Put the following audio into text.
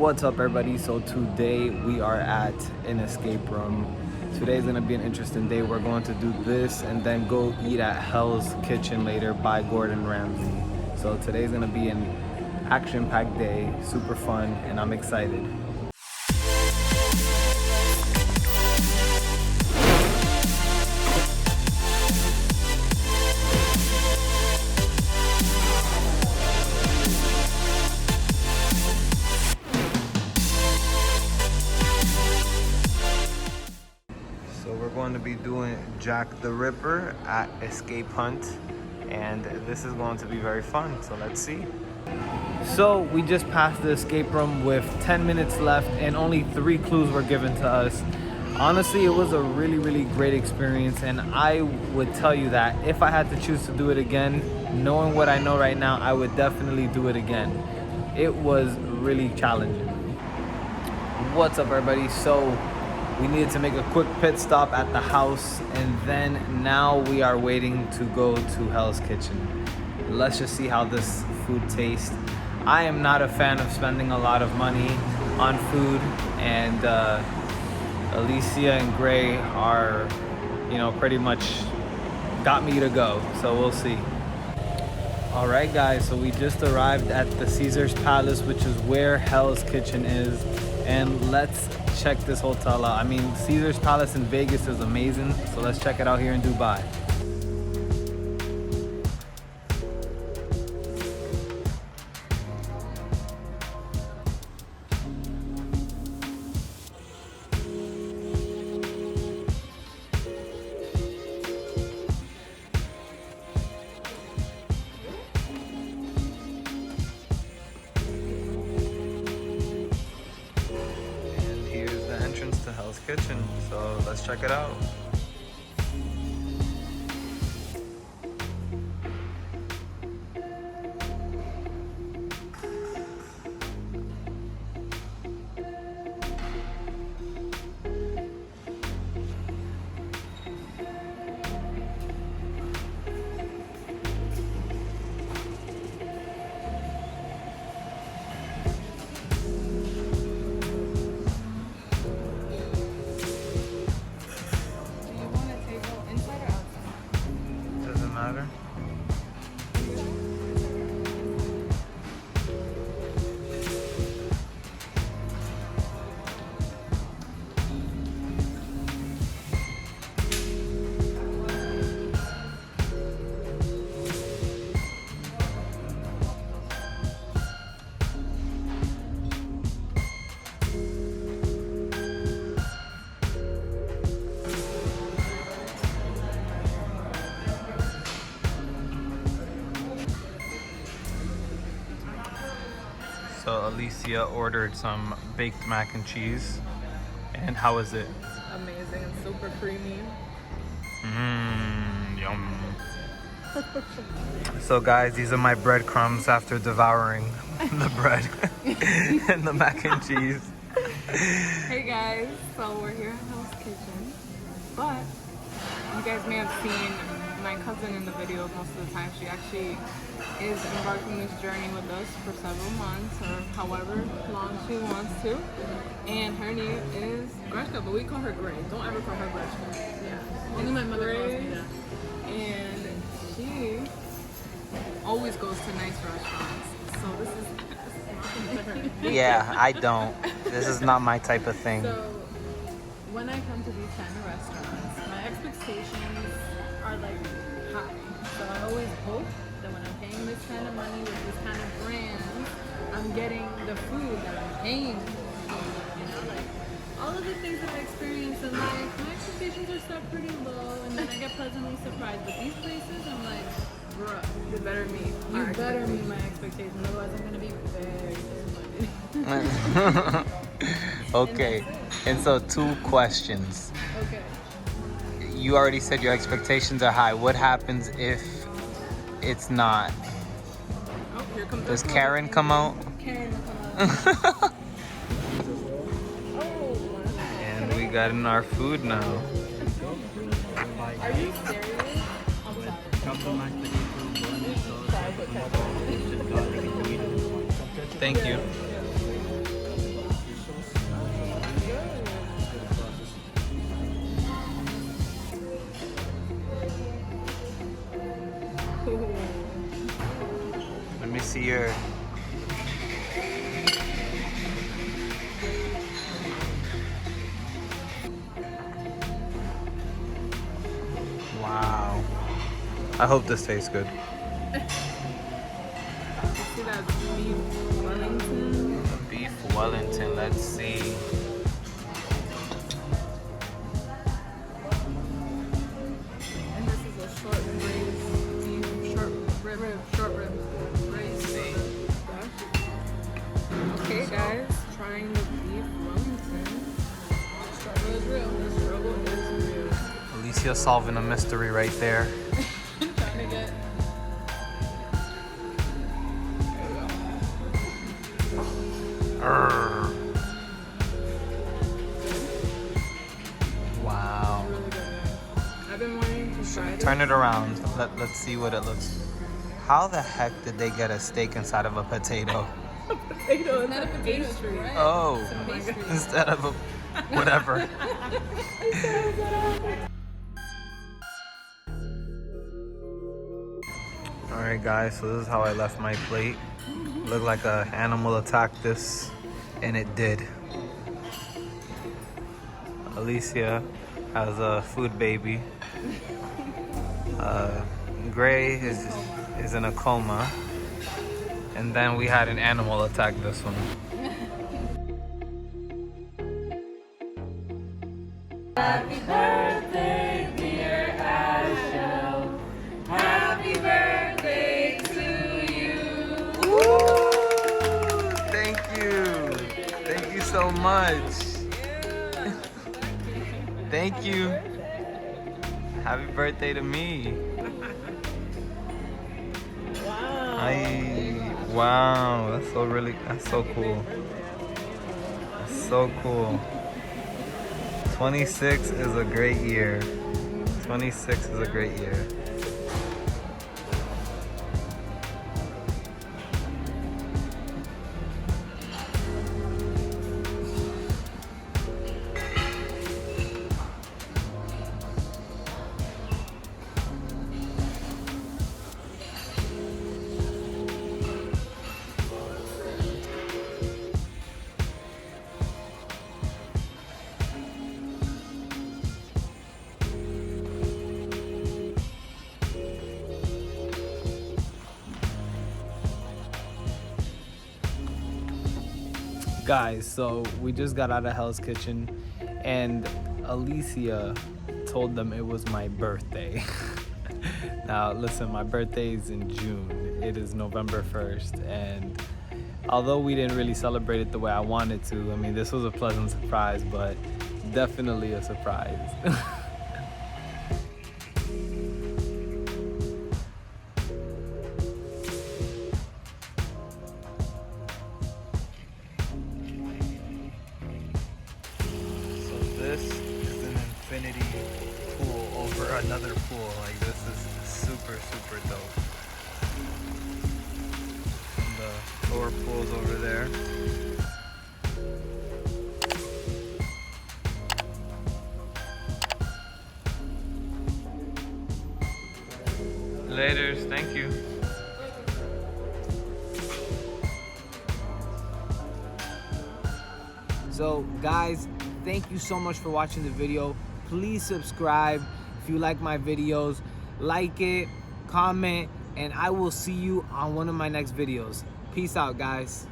What's up, everybody? So today we are at an escape room. Today's gonna be an interesting day. We're going to do this and then go eat at Hell's Kitchen later by Gordon Ramsay. So today's gonna be an action-packed day, super fun, and I'm excited. We're going to be doing Jack the Ripper at Escape Hunt, and this is going to be very fun, so let's see. So we just passed the escape room with 10 minutes left and only 3 clues were given to us. Honestly, it was a really great experience, and I would tell you that if I had to choose to do it again, knowing what I know right now, I would definitely do it again. It was really challenging. What's up, everybody? So we needed to make a quick pit stop at the house, and then now we are waiting to go to Hell's Kitchen. Let's just see how this food tastes. I am not a fan of spending a lot of money on food, and Alicia and Grey are, pretty much got me to go, so we'll see. All right, guys, so we just arrived at the Caesar's Palace, which is where Hell's Kitchen is, and let's check this hotel out. I mean, Caesar's Palace in Vegas is amazing, so let's check it out here in Dubai. To Hell's Kitchen, so let's check it out. Matter. So Alicia ordered some baked mac and cheese, and how is it? Amazing and super creamy. Yum. So guys, these are my breadcrumbs after devouring the bread and the mac and cheese. Hey guys, so we're here at Hell's Kitchen, but you guys may have seen my cousin in the video most of the time. She actually is embarking this journey with us for several months or however long she wants to, and her name is Greshka, but we call her Grey. Don't ever call her Greshka. Yeah, only my mother calls me that. And she always goes to nice restaurants, so this is nothing to her. Yeah, I don't. This is not my type of thing. So when I come to these kind of restaurants, my expectations are like high. So I always hope that when I'm paying this kind of money with this kind of brand, I'm getting the food that I'm paying for. Like all of the things that I experience in life, my expectations are set pretty low, and then I get pleasantly surprised. But these places, I'm like, bruh, you better meet my expectations, otherwise I'm gonna be very disappointed. Okay, and so 2 questions. Okay. You already said your expectations are high. What happens if it's not? Oh, here comes Does Karen come out? Karen will come out. And we got in our food now. Are you serious? I'm sorry. Thank you. year. Wow. I hope this tastes good. See that beef Wellington? Beef Wellington, let's see. And this is a short braised beef, short rib braised. See. Okay, guys, trying the beef Wellington. Struggle is real. The struggle is real. Alicia solving a mystery right there. Trying to get. Arrgh. Wow. Really good. I've been wanting to try this. Turn it around. Let's see what it looks. How the heck did they get a steak inside of a potato? Potato. It's not a pastry. Right? Oh, Pastry. instead of a whatever. Alright guys, so this is how I left my plate. Looked like an animal attacked this, and it did. Alicia has a food baby. Grey is in a coma. And then we had an animal attack this one. Happy birthday, dear Asha. Happy birthday to you. Woo! Thank you. Thank you so much. Thank you. Happy birthday to me. Wow, that's so cool. That's so cool. 26 is a great year. 26 is a great year. Guys, so we just got out of Hell's Kitchen and Alicia told them it was my birthday. Now listen, my birthday is in June. It is November 1st, and although we didn't really celebrate it the way I wanted to, I mean, this was a pleasant surprise, but definitely a surprise. This is an infinity pool over another pool. Like, this is super dope. And the lower pool's over there. Laters, thank you. So guys, thank you so much for watching the video. Please subscribe if you like my videos. Like it, comment, and I will see you on one of my next videos. Peace out, guys.